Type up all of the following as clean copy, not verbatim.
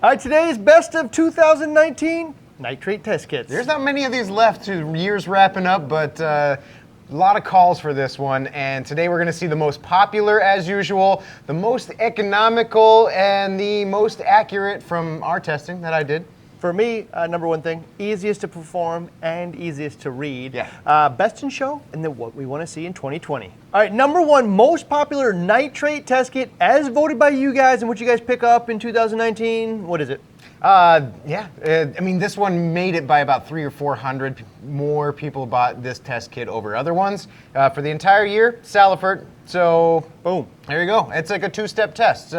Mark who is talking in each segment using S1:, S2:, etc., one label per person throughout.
S1: All right, today's best of 2019 nitrate test kits.
S2: There's not many of these left. Year's wrapping up, but a lot of calls for this one. And today we're going to see the most popular, as usual, the most economical, and the most accurate from our testing that I did.
S1: For me, number one thing, easiest to perform and easiest to read.
S2: Yeah.
S1: Best in show, and then what we want to see in 2020. All right, number one most popular nitrate test kit as voted by you guys and what you guys pick up in 2019. What is it?
S2: I mean, this one made it by about 300 or 400 more people bought this test kit over other ones. For the entire year, Saltwater. So, boom, there you go. It's like a two-step test.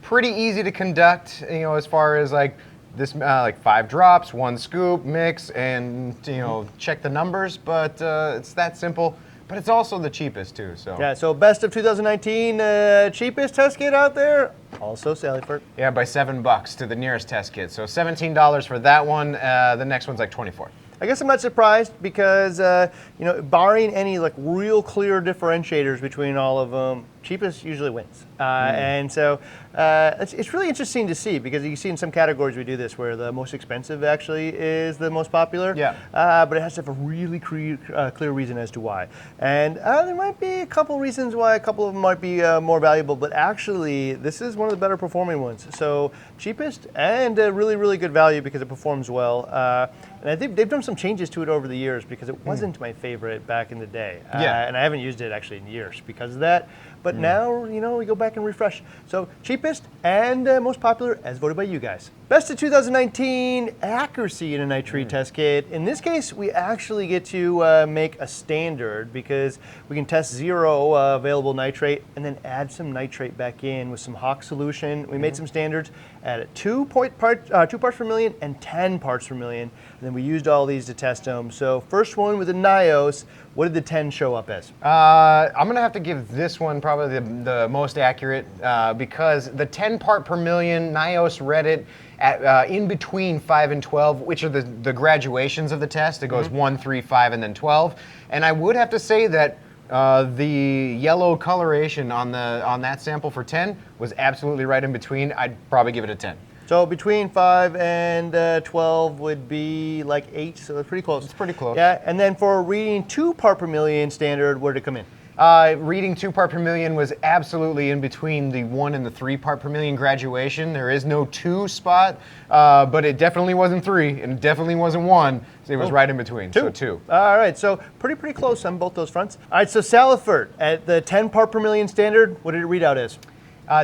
S2: Pretty easy to conduct, you know, as far as like this, like 5 drops, 1 scoop, mix, and, you know, check the numbers, but it's that simple. But it's also the cheapest too, so.
S1: Yeah, so best of 2019, cheapest test kit out there, also Saltwater.
S2: Yeah, by $7 to the nearest test kit. So $17 for that one, the next one's like 24.
S1: I guess I'm not surprised because, you know, barring any like real clear differentiators between all of them, cheapest usually wins. And so it's really interesting to see because you see in some categories we do this where the most expensive actually is the most popular.
S2: Yeah.
S1: But it has to have a really clear reason as to why. And there might be a couple reasons why a couple of them might be more valuable, but actually this is one of the better performing ones. So cheapest and really, really good value because it performs well. And I think they've done some changes to it over the years because it wasn't my favorite back in the day.
S2: Yeah.
S1: And I haven't used it actually in years because of that. But now, you know, we go back and refresh. So cheapest and most popular as voted by you guys. Best of 2019 accuracy in a nitrate test kit. In this case, we actually get to make a standard because we can test 0 available nitrate and then add some nitrate back in with some Hawk solution. We made some standards at 2 parts per million and 10 parts per million. And then we used all these to test them. So first one with the NIOS, what did the 10 show up as?
S2: I'm going to have to give this one probably the most accurate because the 10 part per million NIOS read it at, in between 5 and 12, which are the graduations of the test. It goes 1, 3, 5, and then 12. And I would have to say that the yellow coloration on that sample for 10 was absolutely right in between. I'd probably give it a 10.
S1: So between 5 and 12 would be like 8, so it's pretty close.
S2: It's pretty close.
S1: Yeah, and then for reading 2 part per million standard, where did it come in?
S2: Reading 2 part per million was absolutely in between the 1 and the 3 part per million graduation. There is no 2 spot, but it definitely wasn't 3, and it definitely wasn't 1. So it was right in between,
S1: 2.
S2: So 2.
S1: All right, so pretty close on both those fronts. All right, so Saltwater, at the 10 part per million standard, what did it read out as?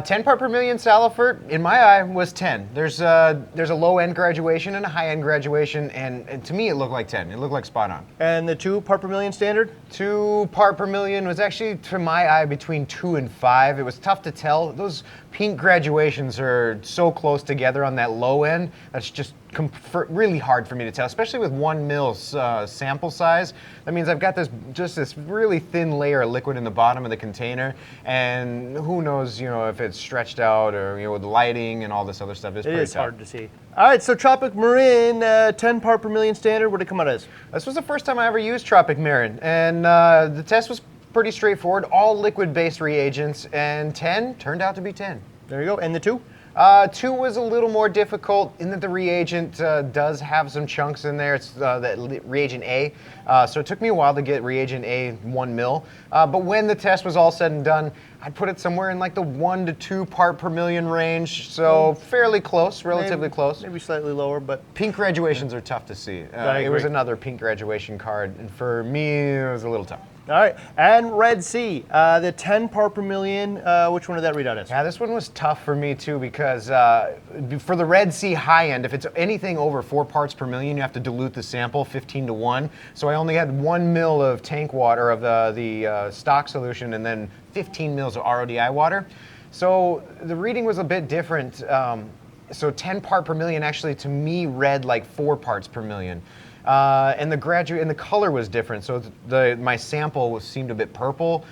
S2: 10 part per million Saltwater, in my eye, was 10. There's a low-end graduation and a high-end graduation, and to me it looked like 10. It looked like spot on.
S1: And the 2 part per million standard?
S2: 2 part per million was actually, to my eye, between 2 and 5. It was tough to tell. Those pink graduations are so close together on that low end. That's just really hard for me to tell, especially with 1 mil sample size. That means I've got this really thin layer of liquid in the bottom of the container, and who knows, you know, if it's stretched out or, you know, with lighting and all this other stuff. It's pretty tough.
S1: Hard to see. All right, so Tropic Marin, 10 part per million standard, what did it come out as?
S2: This was the first time I ever used Tropic Marin, and the test was pretty straightforward, all liquid-based reagents, and 10 turned out to be 10.
S1: There you go, and the 2?
S2: 2 was a little more difficult in that the reagent does have some chunks in there. It's that reagent A. So it took me a while to get reagent A 1 mil. But when the test was all said and done, I'd put it somewhere in like the 1 to 2 part per million range. So fairly close, relatively close.
S1: Maybe slightly lower, but
S2: pink graduations are tough to see. It was another pink graduation card, and for me, it was a little tough.
S1: All right, and Red Sea, the 10 part per million, which one did that read out as?
S2: Yeah, this one was tough for me too because for the Red Sea high end, if it's anything over 4 parts per million, you have to dilute the sample 15 to 1. So I only had 1 mil of tank water of the stock solution and then 15 mils of RODI water. So the reading was a bit different. So 10 part per million actually to me read like 4 parts per million. And the color was different. So my sample seemed a bit purple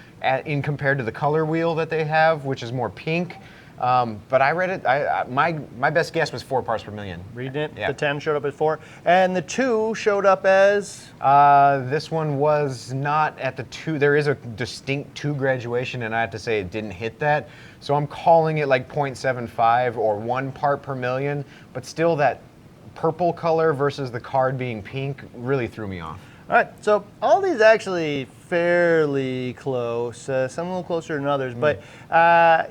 S2: in compared to the color wheel that they have, which is more pink. But I read it. My best guess was 4 parts per million.
S1: Reading it,
S2: Yeah.
S1: the 10 showed up as 4, and the 2 showed up as?
S2: This one was not at the 2. There is a distinct 2 graduation, and I have to say it didn't hit that. So I'm calling it like 0.75 or 1 part per million, but still that purple color versus the card being pink really threw me off.
S1: All right, so all these actually fairly close, some a little closer than others, but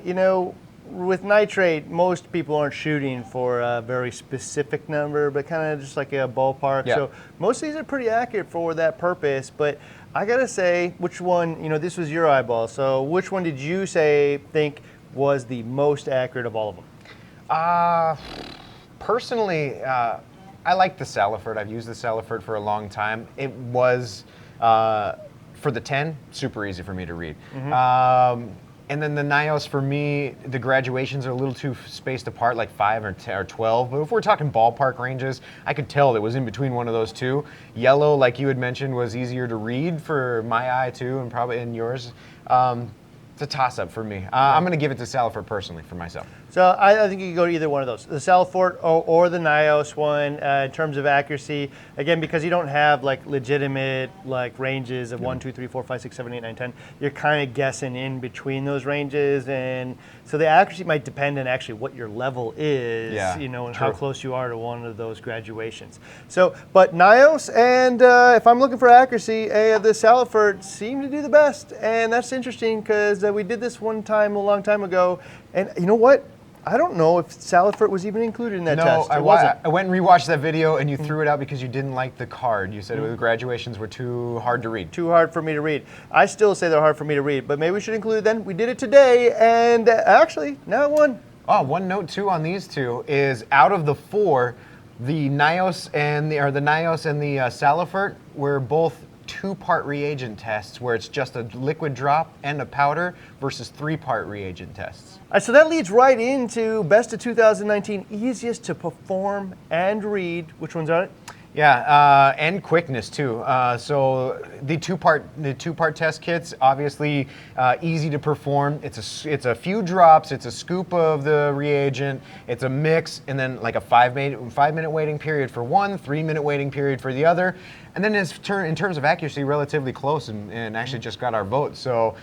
S1: you know, with nitrate, most people aren't shooting for a very specific number, but kind of just like a ballpark.
S2: Yeah.
S1: So most of these are pretty accurate for that purpose, but I gotta say, which one, you know, this was your eyeball, so which one did you think was the most accurate of all of them?
S2: Personally, I like the Saltwater. I've used the Saltwater for a long time. It was, for the 10, super easy for me to read. And then the NIOS, for me, the graduations are a little too spaced apart, like 5 or 10 or 12. But if we're talking ballpark ranges, I could tell it was in between one of those two. Yellow, like you had mentioned, was easier to read for my eye too, and probably in yours. It's a toss-up for me. I'm going to give it to Saltwater personally for myself.
S1: So I think you can go to either one of those, the Saltwater or the NIOS one in terms of accuracy. Again, because you don't have like legitimate like ranges of 1, 2, 3, 4, 5, 6, 7, 8, 9, 10. You're kind of guessing in between those ranges, and so the accuracy might depend on actually what your level is, you know, and how close you are to one of those graduations. So, but NIOS and if I'm looking for accuracy, the Saltwater seem to do the best, and that's interesting because we did this one time a long time ago, and you know what? I don't know if Saltwater was even included in that test.
S2: No, I went and rewatched that video, and you threw it out because you didn't like the card. You said the graduations were too hard to read.
S1: Too hard for me to read. I still say they're hard for me to read, but maybe we should include it then. We did it today, and actually, now it won.
S2: Oh, one note too on these two is out of the 4, the NIOS and the Saltwater were both 2-part reagent tests, where it's just a liquid drop and a powder, versus 3-part reagent tests.
S1: All right, so that leads right into best of 2019, easiest to perform and read. Which ones are it?
S2: Yeah, and quickness too. So the two-part test kits, obviously easy to perform. It's a few drops. It's a scoop of the reagent. It's a mix, and then like a 5-minute waiting period for one, 3-minute waiting period for the other. And then in terms of accuracy, relatively close, and actually just got our vote. So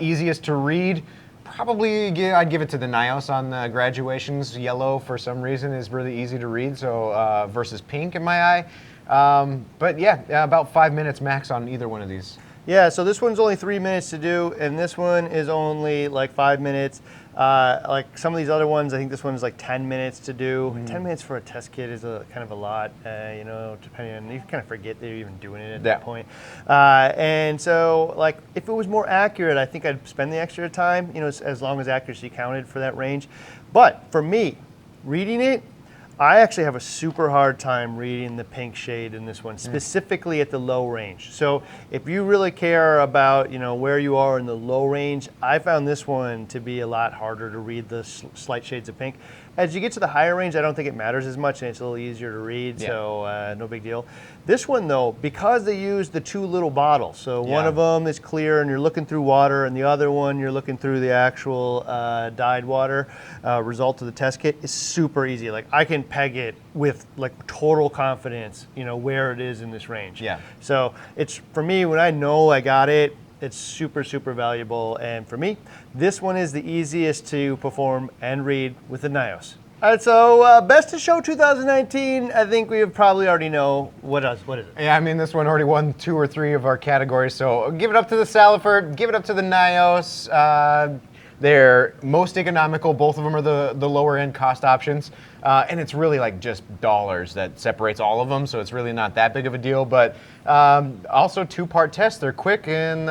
S2: easiest to read. Probably I'd give it to the NIOS on the graduations. Yellow, for some reason, is really easy to read, so versus pink in my eye. But yeah, about 5 minutes max on either one of these.
S1: Yeah, so this one's only 3 minutes to do, and this one is only like 5 minutes. Like some of these other ones, I think this one's like 10 minutes to do. 10 minutes for a test kit is kind of a lot, you know, depending on, you kind of forget that you're even doing it at that point. And so, like, if it was more accurate, I think I'd spend the extra time, you know, as long as accuracy counted for that range. But for me, reading it, I actually have a super hard time reading the pink shade in this one, specifically at the low range. So if you really care about, you know, where you are in the low range, I found this one to be a lot harder to read the slight shades of pink. As you get to the higher range, I don't think it matters as much, and it's a little easier to read, so no big deal. This one, though, because they use the 2 little bottles, so one of them is clear and you're looking through water, and the other one you're looking through the actual dyed water result of the test kit, is super easy. Like, I can peg it with like total confidence, you know, where it is in this range. Yeah. So it's, for me, when I know I got it, it's super, super valuable. And for me, this one is the easiest to perform and read with the NIOS. All right, so best of show 2019, I think we probably already know what is it?
S2: Yeah, I mean, this one already won 2 or 3 of our categories, so give it up to the Saltwater, give it up to the NIOS. They're most economical. Both of them are the lower end cost options. And it's really like just dollars that separates all of them, so it's really not that big of a deal. But also 2-part tests. They're quick and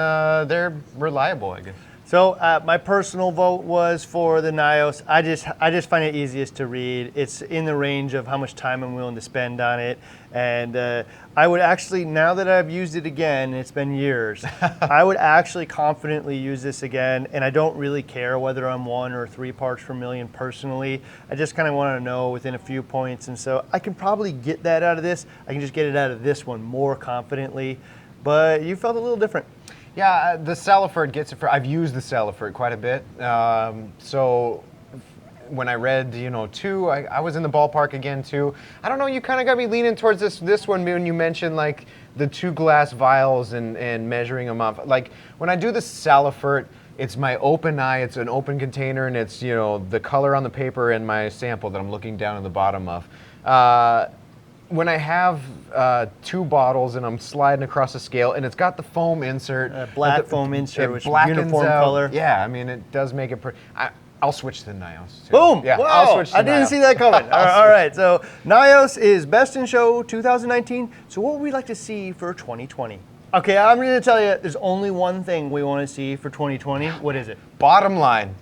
S2: they're reliable, I guess.
S1: So my personal vote was for the NIOS. I just find it easiest to read. It's in the range of how much time I'm willing to spend on it. And I would actually, now that I've used it again, it's been years, I would actually confidently use this again. And I don't really care whether I'm 1 or 3 parts per million personally. I just kind of want to know within a few points. And so I can probably get that out of this. I can just get it out of this one more confidently. But you felt a little different.
S2: Yeah, the Saltwater gets it for, I've used the Saltwater quite a bit. So when I read, you know, 2, I was in the ballpark again too. I don't know, you kind of got me leaning towards this one when you mentioned like the 2 glass vials and measuring them up. Like when I do the Salifert, it's my open eye, it's an open container, and it's, you know, the color on the paper and my sample that I'm looking down at the bottom of. When I have 2 bottles and I'm sliding across the scale and it's got the foam insert.
S1: Black foam insert, which is
S2: blackens
S1: uniform
S2: out.
S1: color.
S2: Yeah, I mean, it does make it I'll switch to Nios too.
S1: Boom!
S2: Yeah,
S1: Wow.
S2: I'll switch to
S1: I didn't
S2: Nios.
S1: see that coming. All right, so Nios is Best in Show 2019. So what would we like to see for 2020? Okay, I'm going to tell you, there's only one thing we want to see for 2020. What is it?
S2: Bottom line,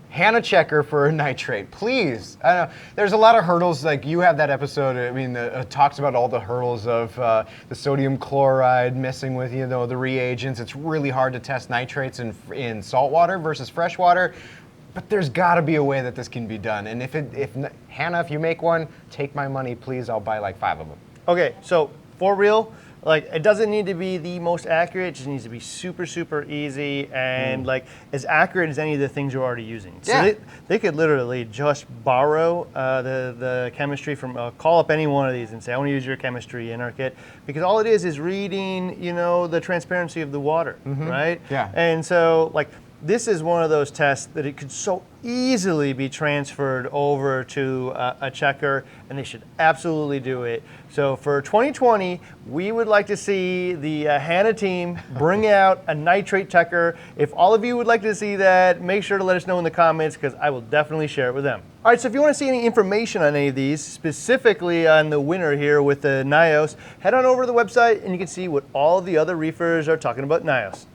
S2: Hanna checker for a nitrate, please. I know there's a lot of hurdles. Like you have that episode. I mean, talks about all the hurdles of the sodium chloride messing with, you know, the reagents. It's really hard to test nitrates in saltwater versus freshwater. But there's got to be a way that this can be done. And if Hanna, if you make one, take my money, please. I'll buy like 5 of them.
S1: Okay, so for real, like it doesn't need to be the most accurate. It just needs to be super, super easy and like as accurate as any of the things you're already using. So
S2: Yeah.
S1: they could literally just borrow the chemistry from, call up any one of these and say, I want to use your chemistry in our kit. Because all it is reading, you know, the transparency of the water, right?
S2: Yeah.
S1: And so like, this is one of those tests that it could so easily be transferred over to a checker, and they should absolutely do it. So for 2020, we would like to see the Hanna team bring out a nitrate checker. If all of you would like to see that, make sure to let us know in the comments because I will definitely share it with them. All right, so if you want to see any information on any of these, specifically on the winner here with the Nios, head on over to the website and you can see what all the other reefers are talking about Nios.